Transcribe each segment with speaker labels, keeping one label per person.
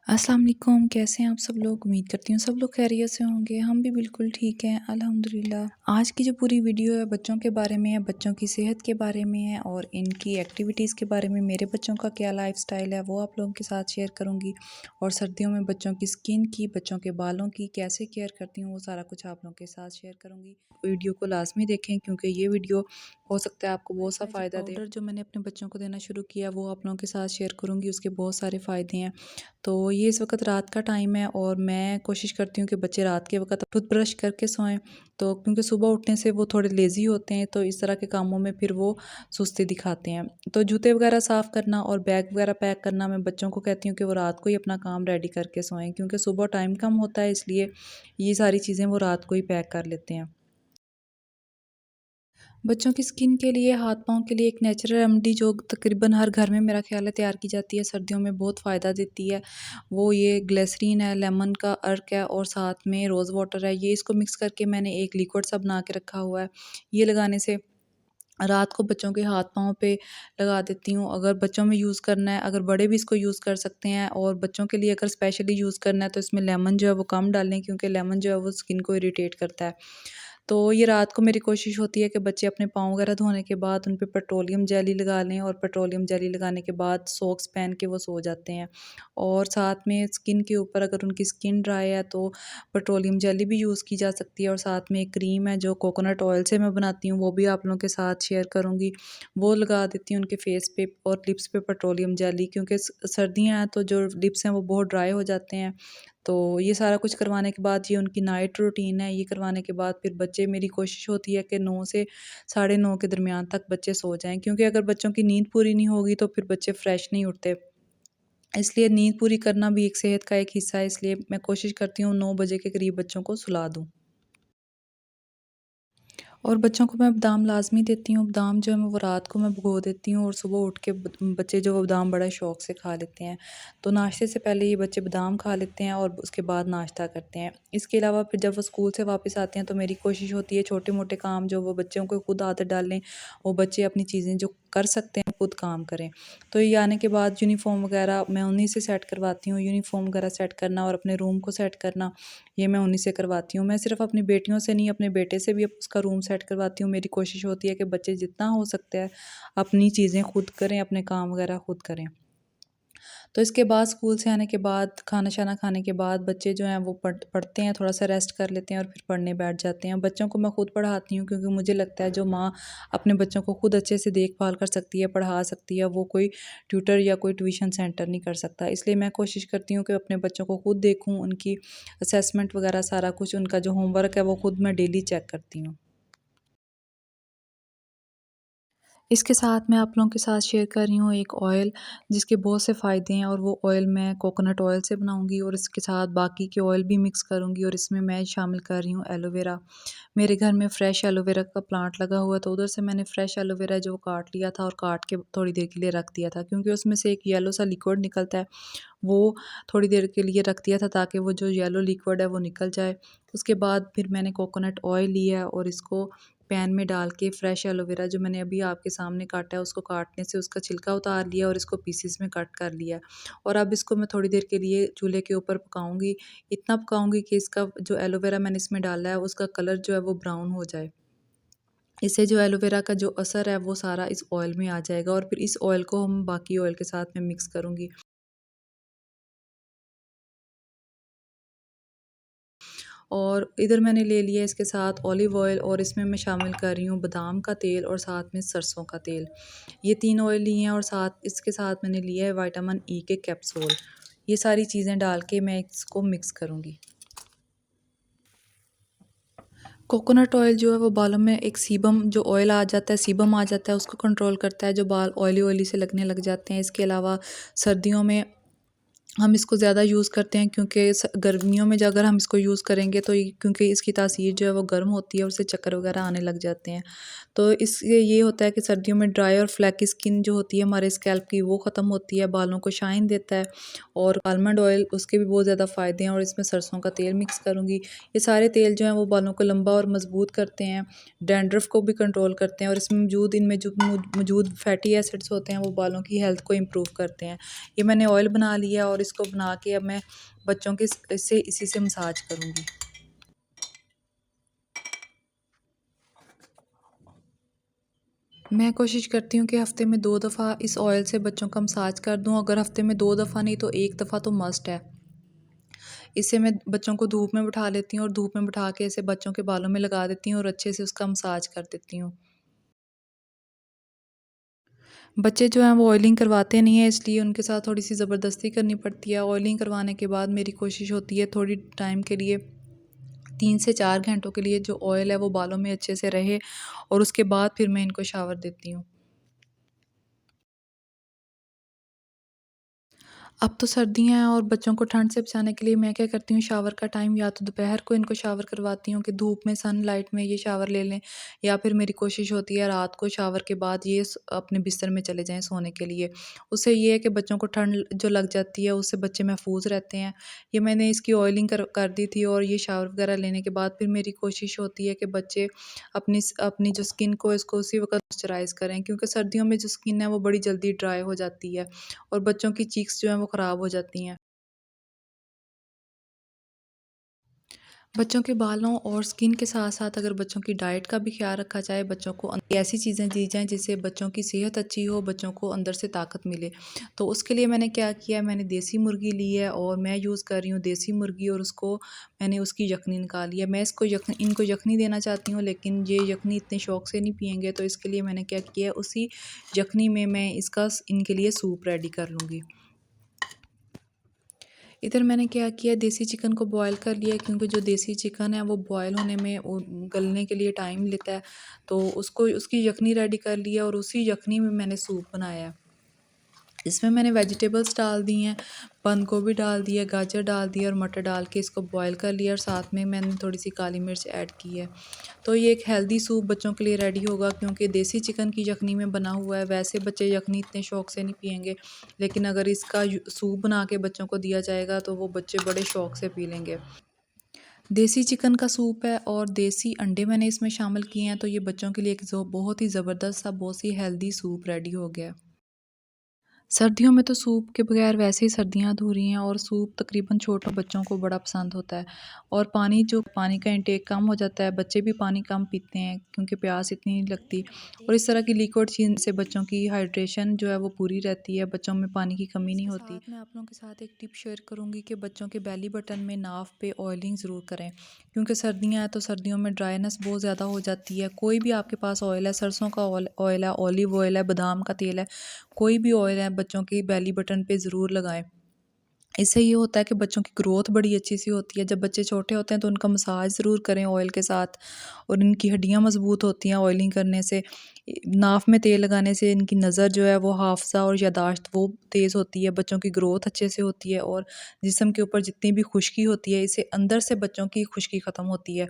Speaker 1: अस्सलाम वालेकुम। कैसे हैं आप सब लोग? उम्मीद करती हूँ सब लोग खैरियत से होंगे। हम भी बिल्कुल ठीक हैं अल्हम्दुलिल्लाह। आज की जो पूरी वीडियो है बच्चों के बारे में है, बच्चों की सेहत के बारे में है और इनकी एक्टिविटीज़ के बारे में। मेरे बच्चों का क्या लाइफस्टाइल है वो आप लोगों के साथ शेयर करूँगी। और सर्दियों में बच्चों की स्किन की, बच्चों के बालों की कैसे केयर करती हूँ वो सारा कुछ आप लोगों के साथ शेयर करूँगी। वीडियो को लाजमी देखें क्योंकि ये वीडियो हो सकता है आपको बहुत सा फ़ायदा दे। पाउडर जो मैंने अपने बच्चों को देना शुरू किया वो आप लोगों के साथ शेयर करूँगी। उसके बहुत सारे फ़ायदे हैं। तो ये इस वक्त रात का टाइम है और मैं कोशिश करती हूँ कि बच्चे रात के वक्त टूथब्रश करके सोएं। तो क्योंकि सुबह उठने से वो थोड़े लेज़ी होते हैं, तो इस तरह के कामों में फिर वो सुस्ती दिखाते हैं। तो जूते वगैरह साफ़ करना और बैग वगैरह पैक करना, मैं बच्चों को कहती हूँ कि वो रात को ही अपना काम रेडी करके सोएं, क्योंकि सुबह टाइम कम होता है, इसलिए ये सारी चीज़ें वो रात को ही पैक कर लेते हैं। बच्चों की स्किन के लिए, हाथ पाँव के लिए एक नेचुरल रेमेडी जो तकरीबन हर घर में मेरा ख्याल है तैयार की जाती है, सर्दियों में बहुत फ़ायदा देती है, वो ये ग्लिसरीन है, लेमन का अर्क है और साथ में रोज़ वाटर है। ये इसको मिक्स करके मैंने एक लिक्विड सा बना के रखा हुआ है। ये लगाने से रात को बच्चों के हाथ पाँव पे लगा देती हूँ। अगर बच्चों में यूज़ करना है, अगर बड़े भी इसको यूज़ कर सकते हैं, और बच्चों के लिए अगर स्पेशली यूज़ करना है तो इसमें लेमन जो है वो कम डालें, क्योंकि लेमन जो है वो स्किन को इरिटेट करता है। तो ये रात को मेरी कोशिश होती है कि बच्चे अपने पाँव वगैरह धोने के बाद उन पे पेट्रोलियम जेली लगा लें, और पेट्रोलियम जेली लगाने के बाद सॉक्स पहन के वो सो जाते हैं। और साथ में स्किन के ऊपर अगर उनकी स्किन ड्राई है तो पेट्रोलियम जेली भी यूज़ की जा सकती है, और साथ में एक क्रीम है जो कोकोनट ऑयल से मैं बनाती हूँ, वो भी आप लोगों के साथ शेयर करूँगी। वो लगा देती हूँ उनके फेस पे और लिप्स पे पेट्रोलियम जेली, क्योंकि सर्दियाँ हैं तो जो लिप्स हैं वो बहुत ड्राई हो जाते हैं। तो ये सारा कुछ करवाने के बाद ये उनकी नाइट रूटीन है। ये करवाने के बाद फिर बच्चे, मेरी कोशिश होती है कि 9 से साढ़े 9 के दरमियान तक बच्चे सो जाएँ, क्योंकि अगर बच्चों की नींद पूरी नहीं होगी तो फिर बच्चे फ्रेश नहीं उठते। इसलिए नींद पूरी करना भी एक सेहत का एक हिस्सा है, इसलिए मैं कोशिश करती हूँ 9 बजे के करीब बच्चों को सुला दूँ। और बच्चों को मैं बादाम लाज़मी देती हूँ। बादाम जो है मैं वो रात को मैं भिगो देती हूँ, और सुबह उठ के बच्चे जो वो बादाम बड़ा शौक़ से खा लेते हैं। तो नाश्ते से पहले ये बच्चे बादाम खा लेते हैं और उसके बाद नाश्ता करते हैं। इसके अलावा फिर जब वो स्कूल से वापस आते हैं तो मेरी कोशिश होती है छोटे-मोटे काम जो वो बच्चों को खुद आदत डालें, वो बच्चे अपनी चीज़ें जो कर सकते हैं खुद काम करें। तो ये आने के बाद यूनिफ़ॉर्म वगैरह मैं उन्हीं से सेट करवाती हूँ। यूनिफ़ॉर्म वगैरह सेट करना और अपने रूम को सेट करना, ये मैं उन्हीं से करवाती हूँ। मैं सिर्फ़ अपनी बेटियों से नहीं, अपने बेटे से भी उसका रूम सेट करवाती हूँ। मेरी कोशिश होती है कि बच्चे जितना हो सकता है अपनी चीज़ें खुद करें, अपने काम वगैरह खुद करें। तो इसके बाद स्कूल से आने के बाद, खाना-शाना खाने के बाद बच्चे जो हैं वो पढ़ते हैं, थोड़ा-सा रेस्ट कर लेते हैं और फिर पढ़ने बैठ जाते हैं। बच्चों को मैं खुद पढ़ाती हूँ, क्योंकि मुझे लगता है जो माँ अपने बच्चों को खुद अच्छे से देखभाल कर सकती है, पढ़ा सकती है, वो कोई ट्यूटर या कोई ट्यूशन सेंटर नहीं कर सकता। इसलिए मैं कोशिश करती हूँ कि अपने बच्चों को खुद देखूँ, उनकी असेसमेंट वगैरह सारा कुछ, उनका जो होमवर्क है वो खुद मैं डेली चेक करती हूँ। इसके साथ मैं आप लोगों के साथ शेयर कर रही हूँ एक ऑयल, जिसके बहुत से फ़ायदे हैं, और वो ऑयल मैं कोकोनट ऑयल से बनाऊँगी और इसके साथ बाकी के ऑयल भी मिक्स करूँगी, और इसमें मैं शामिल कर रही हूँ एलोवेरा। मेरे घर में फ्रेश एलोवेरा का प्लांट लगा हुआ है, तो उधर से मैंने फ्रेश एलोवेरा जो काट लिया था और काट के थोड़ी देर के लिए रख दिया था, क्योंकि उसमें से एक येलो सा लिक्विड निकलता है, वो थोड़ी देर के लिए रख दिया था ताकि वो जो येलो लिक्विड है वो निकल जाए। उसके बाद फिर मैंने कोकोनट ऑयल लिया है और इसको पैन में डाल के फ्रेश एलोवेरा जो मैंने अभी आपके सामने काटा है, उसको काटने से उसका छिलका उतार लिया और इसको पीसेस में कट कर लिया। और अब इसको मैं थोड़ी देर के लिए चूल्हे के ऊपर पकाऊंगी। इतना पकाऊंगी कि इसका जो एलोवेरा मैंने इसमें डाला है उसका कलर जो है वो ब्राउन हो जाए। इससे जो एलोवेरा का जो असर है वो सारा इस ऑयल में आ जाएगा, और फिर इस ऑयल को हम बाकी ऑयल के साथ में मिक्स करूँगी। और इधर मैंने ले लिया इसके साथ ऑलिव ऑयल, और इसमें मैं शामिल कर रही हूँ बादाम का तेल और साथ में सरसों का तेल। ये 3 ऑयल लिए हैं, और साथ इसके साथ मैंने लिया है विटामिन ई के कैप्सूल। ये सारी चीज़ें डाल के मैं इसको मिक्स करूँगी। कोकोनट ऑयल जो है वो बालों में एक सीबम जो ऑयल आ जाता है, सीबम आ जाता है, उसको कंट्रोल करता है, जो बाल ऑयली ऑयली से लगने लग जाते हैं। इसके अलावा सर्दियों में हम इसको ज़्यादा यूज़ करते हैं, क्योंकि गर्मियों में जो अगर हम इसको यूज़ करेंगे तो क्योंकि इसकी तासीर जो है वो गर्म होती है और उससे चक्कर वगैरह आने लग जाते हैं। तो इससे ये होता है कि सर्दियों में ड्राई और फ्लैकी स्किन जो होती है हमारे स्कैल्प की, वो ख़त्म होती है, बालों को शाइन देता है। और आलमंड ऑयल, उसके भी बहुत ज़्यादा फ़ायदे हैं, और इसमें सरसों का तेल मिक्स करूँगी। ये सारे तेल जो हैं वो बालों को लंबा और मजबूत करते हैं, डैंड्रफ को भी कंट्रोल करते हैं, और इसमें इनमें जो मौजूद फैटी एसिड्स होते हैं वो बालों की हेल्थ को इम्प्रूव करते हैं। ये मैंने ऑयल बना लिया और और इसको बना के अब मैं बच्चों के इससे इसी से मसाज करूँगी। मैं कोशिश करती हूँ कि हफ़्ते में 2 दफ़ा इस ऑयल से बच्चों का मसाज कर दूँ। अगर हफ़्ते में 2 दफ़ा नहीं तो 1 दफ़ा तो मस्ट है। इससे मैं बच्चों को धूप में बिठा लेती हूँ और धूप में बिठा के इसे बच्चों के बालों में लगा देती हूँ और अच्छे से उसका मसाज कर देती हूँ। बच्चे जो हैं वो ऑयलिंग करवाते नहीं हैं, इसलिए उनके साथ थोड़ी-सी ज़बरदस्ती करनी पड़ती है। ऑयलिंग करवाने के बाद मेरी कोशिश होती है थोड़ी टाइम के लिए 3 से 4 घंटों के लिए जो ऑयल है वो बालों में अच्छे से रहे और उसके बाद फिर मैं इनको शावर देती हूँ। अब तो सर्दियाँ हैं और बच्चों को ठंड से बचाने के लिए मैं क्या करती हूँ, शावर का टाइम या तो दोपहर को इनको शावर करवाती हूँ कि धूप में सनलाइट में ये शावर ले लें, या फिर मेरी कोशिश होती है रात को शावर के बाद ये अपने बिस्तर में चले जाएँ सोने के लिए। उससे ये है कि बच्चों को ठंड जो लग जाती है उससे बच्चे महफूज रहते हैं। ये मैंने इसकी ऑयलिंग कर दी थी और ये शावर वगैरह लेने के बाद फिर मेरी कोशिश होती है कि बच्चे अपनी जो स्किन को इसको उसी वक्त मॉइस्चराइज़ करें, क्योंकि सर्दियों में जो स्किन है वो बड़ी जल्दी ड्राई हो जाती है और बच्चों की चीक्स जो हैं वो ख़राब हो जाती हैं। बच्चों के बालों और स्किन के साथ-साथ अगर बच्चों की डाइट का भी ख़्याल रखा जाए, बच्चों को ऐसी चीज़ें दी जाएँ जिससे बच्चों की सेहत अच्छी हो, बच्चों को अंदर से ताकत मिले। तो उसके लिए मैंने क्या किया है, मैंने देसी मुर्गी ली है और मैं यूज़ कर रही हूँ देसी मुर्गी और उसको मैंने उसकी यखनी निकाली है। मैं इनको यखनी देना चाहती हूँ, लेकिन ये यखनी इतने शौक से नहीं पिएँगे, तो इसके लिए मैंने क्या किया है, उसी यखनी में मैं इसका इनके लिए सूप रेडी कर लूँगी। इधर मैंने क्या किया, देसी चिकन को बॉयल कर लिया, क्योंकि जो देसी चिकन है वो बॉयल होने में गलने के लिए टाइम लेता है। तो उसको उसकी यखनी रेडी कर लिया और उसी यखनी में मैंने सूप बनाया है। इसमें मैंने वेजिटेबल्स डाल दी हैं, बंद गोभी डाल दिया, गाजर डाल दिया और मटर डाल के इसको बॉयल कर लिया और साथ में मैंने थोड़ी सी काली मिर्च ऐड की है। तो ये एक हेल्दी सूप बच्चों के लिए रेडी होगा, क्योंकि देसी चिकन की यखनी में बना हुआ है। वैसे बच्चे यखनी इतने शौक से नहीं पिएंगे, लेकिन अगर इसका सूप बना के बच्चों को दिया जाएगा तो वो बच्चे बड़े शौक से पी लेंगे। देसी चिकन का सूप है और देसी अंडे मैंने इसमें शामिल किए हैं, तो ये बच्चों के लिए एक बहुत ही ज़बरदस्त सा बहुत ही हेल्दी सूप रेडी हो गया। सर्दियों में तो सूप के बगैर वैसे ही सर्दियाँ अधूरी हैं और सूप तकरीबन छोटे बच्चों को बड़ा पसंद होता है। और पानी का इंटेक कम हो जाता है, बच्चे भी पानी कम पीते हैं क्योंकि प्यास इतनी नहीं लगती। और इस तरह की लिक्विड चीज़ से बच्चों की हाइड्रेशन जो है वो पूरी रहती है, बच्चों में पानी की कमी नहीं होती। साथ मैं आप लोगों के साथ एक टिप शेयर करूँगी कि बच्चों के बेली बटन में नाफ पे ऑयलिंग ज़रूर करें, क्योंकि सर्दियाँ हैं तो सर्दियों में ड्राइनेस बहुत ज़्यादा हो जाती है। कोई भी आपके पास ऑयल है, सरसों का ऑयल है, ऑलिव ऑयल है, बादाम का तेल है, कोई भी ऑयल है बच्चों की बेली बटन पे ज़रूर लगाएं। इससे ये होता है कि बच्चों की ग्रोथ बड़ी अच्छी सी होती है। जब बच्चे छोटे होते हैं तो उनका मसाज ज़रूर करें ऑयल के साथ, और इनकी हड्डियाँ मज़बूत होती हैं ऑयलिंग करने से। नाक में तेल लगाने से इनकी नज़र जो है वो हाफ़ज़ा और याददाश्त वो तेज़ होती है, बच्चों की ग्रोथ अच्छे से होती है और जिस्म के ऊपर जितनी भी खुश्की होती है, इससे अंदर से बच्चों की खुश्की ख़त्म होती है।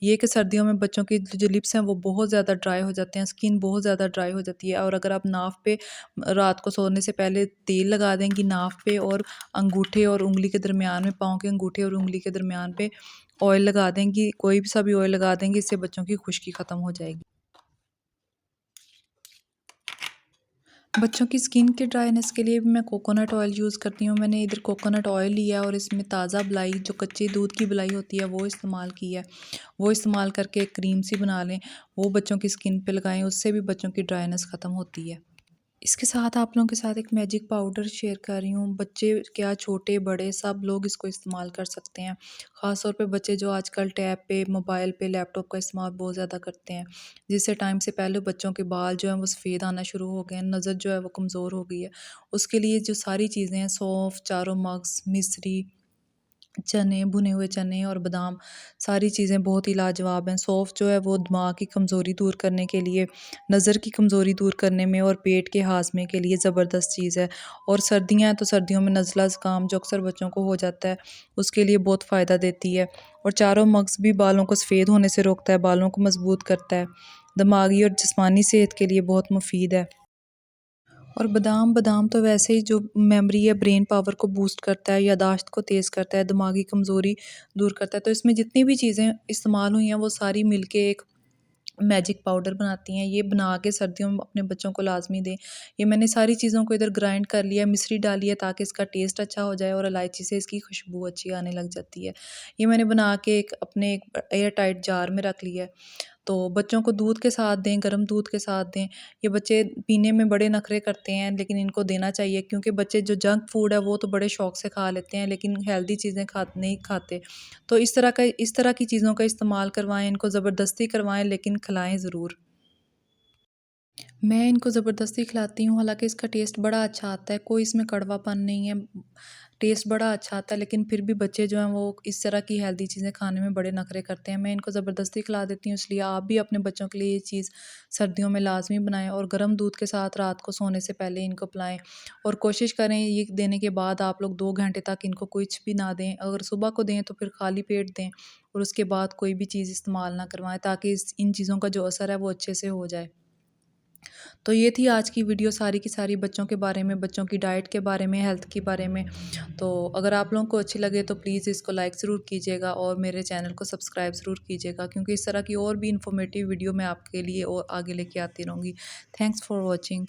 Speaker 1: ये कि सर्दियों में बच्चों की जो लिप्स हैं वो बहुत ज़्यादा ड्राई हो जाते हैं, स्किन बहुत ज़्यादा ड्राई हो जाती है। और अगर आप नाक पे रात को सोने से पहले तेल लगा देंगी नाक पे और अंगूठे और उँगली के दरमियान में, पाँव के अंगूठे और उँगली के दरमियान पे ऑयल लगा देंगी, कोई भी सा भी ऑयल लगा देंगी, इससे बच्चों की खुश्की ख़त्म हो जाएगी। बच्चों की स्किन के ड्राइनेस के लिए भी मैं कोकोनट ऑयल यूज़ करती हूँ। मैंने इधर कोकोनट ऑयल लिया और इसमें ताज़ा मलाई, जो कच्चे दूध की मलाई होती है, वो इस्तेमाल की है। वो इस्तेमाल करके एक क्रीम सी बना लें, वो बच्चों की स्किन पे लगाएं, उससे भी बच्चों की ड्राइनेस ख़त्म होती है। इसके साथ आप लोगों के साथ एक मैजिक पाउडर शेयर कर रही हूँ। बच्चे क्या, छोटे बड़े सब लोग इसको इस्तेमाल कर सकते हैं। ख़ास तौर पे बच्चे जो आजकल टैब पे, मोबाइल पे, लैपटॉप का इस्तेमाल बहुत ज़्यादा करते हैं, जिससे टाइम से पहले बच्चों के बाल जो हैं वो सफ़ेद आना शुरू हो गए हैं, नज़र जो है वो कमज़ोर हो गई है। उसके लिए जो सारी चीज़ें हैं, सौंफ, चारों मगज़, मिश्री, चने, भुने हुए चने और बादाम, सारी चीज़ें बहुत ही लाजवाब हैं। सौंफ जो है वो दिमाग की कमज़ोरी दूर करने के लिए, नज़र की कमज़ोरी दूर करने में और पेट के हाज़मे के लिए ज़बरदस्त चीज़ है। और सर्दियाँ हैं तो सर्दियों में नज़ला ज़ुकाम जो अक्सर बच्चों को हो जाता है, उसके लिए बहुत फ़ायदा देती है। और चारों मगज़ भी बालों को सफ़ेद होने से रोकता है, बालों को मज़बूत करता है, दिमागी और जिस्मानी सेहत के लिए बहुत मुफ़ीद है। और बादाम बादाम तो वैसे ही जो मेमोरी है, ब्रेन पावर को बूस्ट करता है, याददाश्त को तेज़ करता है, दिमागी कमज़ोरी दूर करता है। तो इसमें जितनी भी चीज़ें इस्तेमाल हुई हैं वो सारी मिलके एक मैजिक पाउडर बनाती हैं, ये बना के सर्दियों में अपने बच्चों को लाज़मी दें। ये मैंने सारी चीज़ों को इधर ग्राइंड कर लिया, मिश्री डाली है ताकि इसका टेस्ट अच्छा हो जाए और इलायची से इसकी खुशबू अच्छी आने लग जाती है। ये मैंने बना के एक अपने एक एयर टाइट जार में रख लिया है। तो बच्चों को दूध के साथ दें, गर्म दूध के साथ दें। ये बच्चे पीने में बड़े नखरे करते हैं, लेकिन इनको देना चाहिए क्योंकि बच्चे जो जंक फूड है वो तो बड़े शौक से खा लेते हैं, लेकिन हेल्दी चीज़ें नहीं खाते। तो इस तरह की चीज़ों का इस्तेमाल करवाएं, इनको ज़बरदस्ती करवाएं लेकिन खिलाएं ज़रूर। मैं इनको ज़बरदस्ती खिलाती हूँ, हालाँकि इसका टेस्ट बड़ा अच्छा आता है, कोई इसमें कड़वापन नहीं है, टेस्ट बड़ा अच्छा आता है, लेकिन फिर भी बच्चे जो हैं वो इस तरह की हेल्दी चीज़ें खाने में बड़े नखरे करते हैं। मैं इनको ज़बरदस्ती खिला देती हूँ, इसलिए आप भी अपने बच्चों के लिए ये चीज़ सर्दियों में लाज़मी बनाएँ और गर्म दूध के साथ रात को सोने से पहले इनको पिलाएँ। और कोशिश करें ये देने के बाद आप लोग 2 घंटे तक इनको कुछ भी ना दें। अगर सुबह को दें तो फिर खाली पेट दें और उसके बाद कोई भी चीज़ इस्तेमाल ना करवाएँ, ताकि इन चीज़ों का जो असर है वो अच्छे से हो जाए। तो ये थी आज की वीडियो सारी की सारी बच्चों के बारे में, बच्चों की डाइट के बारे में, हेल्थ के बारे में। तो अगर आप लोगों को अच्छी लगे तो प्लीज़ इसको लाइक ज़रूर कीजिएगा और मेरे चैनल को सब्सक्राइब ज़रूर कीजिएगा, क्योंकि इस तरह की और भी इन्फॉर्मेटिव वीडियो मैं आपके लिए और आगे लेके आती रहूँगी। Thanks for watching.